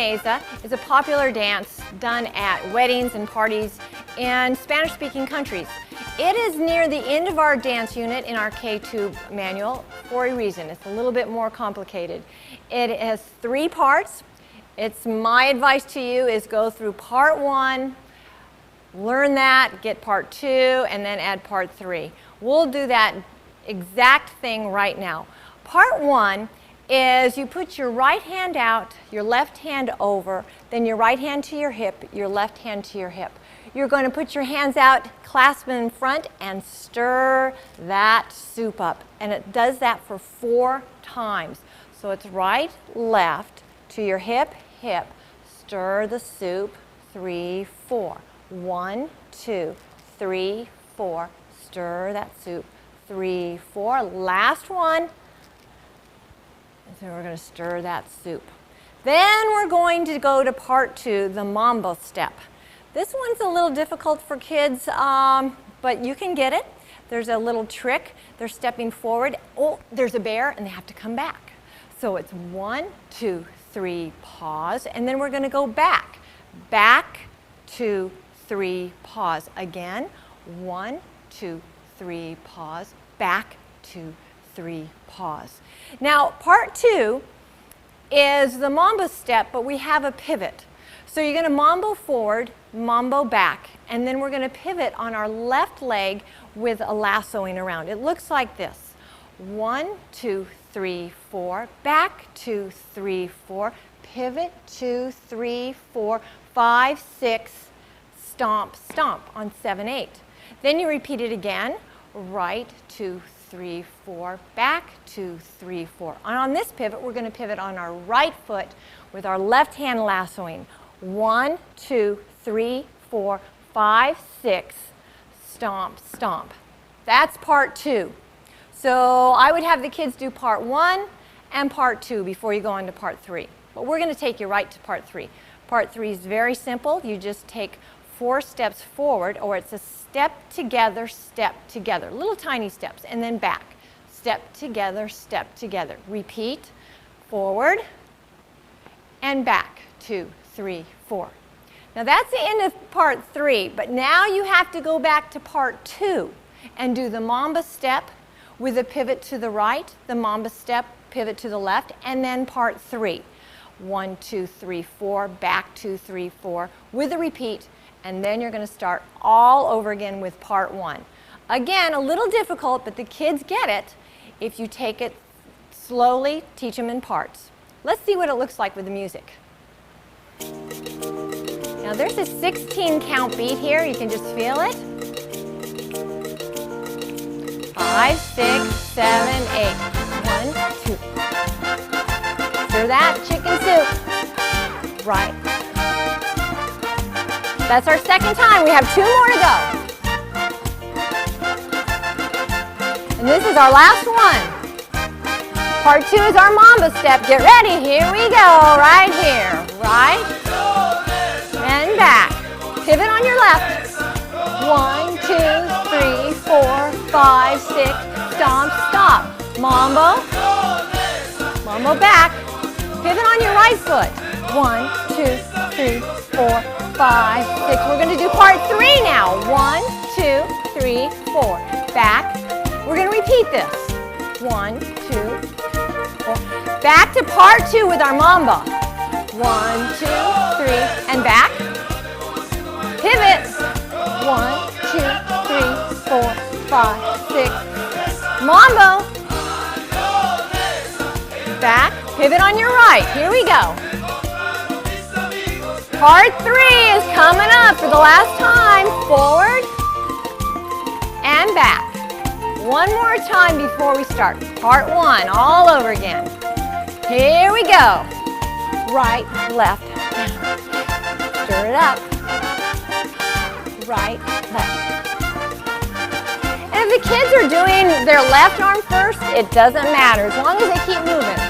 Mayonesa is a popular dance done at weddings and parties in Spanish-speaking countries. It is near the end of our dance unit in our K2 manual for a reason. It's a little bit more complicated. It has 3 parts. My advice to you is go through part 1, learn that, get part 2, and then add part 3. We'll do that exact thing right now. Part 1 is you put your right hand out, your left hand over, then your right hand to your hip, your left hand to your hip. You're going to put your hands out, clasp them in front, and stir that soup up. And it does that for 4 times. So it's right, left, to your hip, hip, stir the soup, 3, 4. 1, 2, 3, 4, stir that soup, 3, 4. Last one. So we're going to stir that soup. Then we're going to go to part 2, the mambo step. This one's a little difficult for kids, but you can get it. There's a little trick. They're stepping forward. Oh, there's a bear, and they have to come back. So it's 1, 2, 3, pause, and then we're going to go back. Back, 2, 3, pause. Again, 1, 2, 3, pause. Back, 2, 3, pause. Now, part 2 is the mambo step, but we have a pivot. So you're going to mambo forward, mambo back, and then we're going to pivot on our left leg with a lassoing around. It looks like this. 1, 2, 3, 4, back, 2, 3, 4, pivot, 2, 3, 4, 5, 6, stomp, stomp on 7, 8. Then you repeat it again, right, 2, 3, 4, back, 2, 3, 4. And on this pivot, we're going to pivot on our right foot with our left hand lassoing. 1, 2, 3, 4, 5, 6, stomp, stomp. That's part 2. So I would have the kids do part 1 and part 2 before you go on to part 3. But we're going to take you right to part 3. Part 3 is very simple. You just take 4 steps forward, or it's a step together, little tiny steps, and then back. Step together, repeat, forward, and back, 2, 3, 4. Now that's the end of part 3, but now you have to go back to part 2 and do the mambo step with a pivot to the right, the mambo step, pivot to the left, and then part 3. 1, 2, 3, 4, back, 2, 3, 4, with a repeat, and then you're going to start all over again with part 1. Again, a little difficult, but the kids get it if you take it slowly, teach them in parts. Let's see what it looks like with the music. Now there's a 16 count beat here, you can just feel it. 5, 6, 7, 8. 1, 2. Stir that chicken soup. Right. That's our second time. We have 2 more to go. And this is our last one. Part 2 is our mambo step. Get ready. Here we go. Right here. Right. And back. Pivot on your left. 1, 2, 3, 4, 5, 6. Stomp, stop. Mambo. Mambo back. Pivot on your right foot. 1, 2, 3, 4, 5, 6. We're going to do part 3 now. 1, 2, 3, 4. Back. We're going to repeat this. 1, 2, 4. Back to part 2 with our mambo. 1, 2, 3, and back. Pivot. 1, 2, 3, 4, 5, 6. Mambo. Back. Pivot on your right. Here we go. Part 3 is coming up for the last time. Forward and back. One more time before we start. Part 1 all over again. Here we go. Right, left, stir it up. Right, left. And if the kids are doing their left arm first, it doesn't matter as long as they keep moving.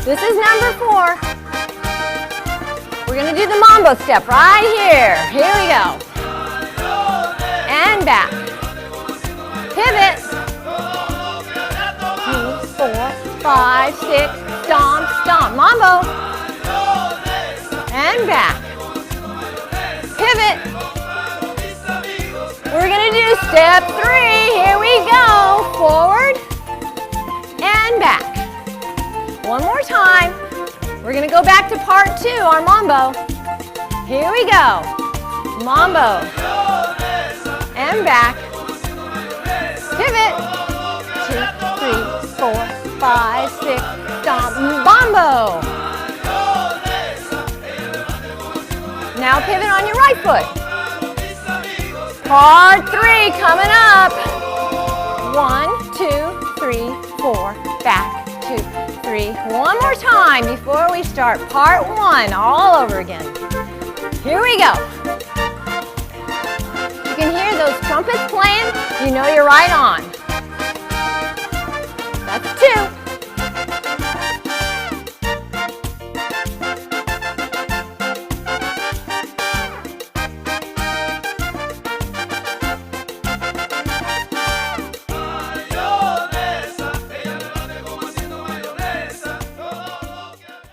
This is number 4. We're going to do the mambo step right here. Here we go. And back. Pivot. 2, 4, 5, 6. Stomp, stomp. Mambo. and back. Pivot. We're gonna do step 3. Here we go. Forward and back. One more time. We're gonna go back to part 2, our mambo. Here we go. Mambo. And back. Pivot. 2, 3, 4, 5, 6. Stomp. Mambo. Now pivot on your right foot. Part 3 coming up. 1, 2, 3, 4. Back. 2, 3. One more time before we start part 1 all over again. Here we go. You can hear those trumpets playing. You know you're right on. That's 2.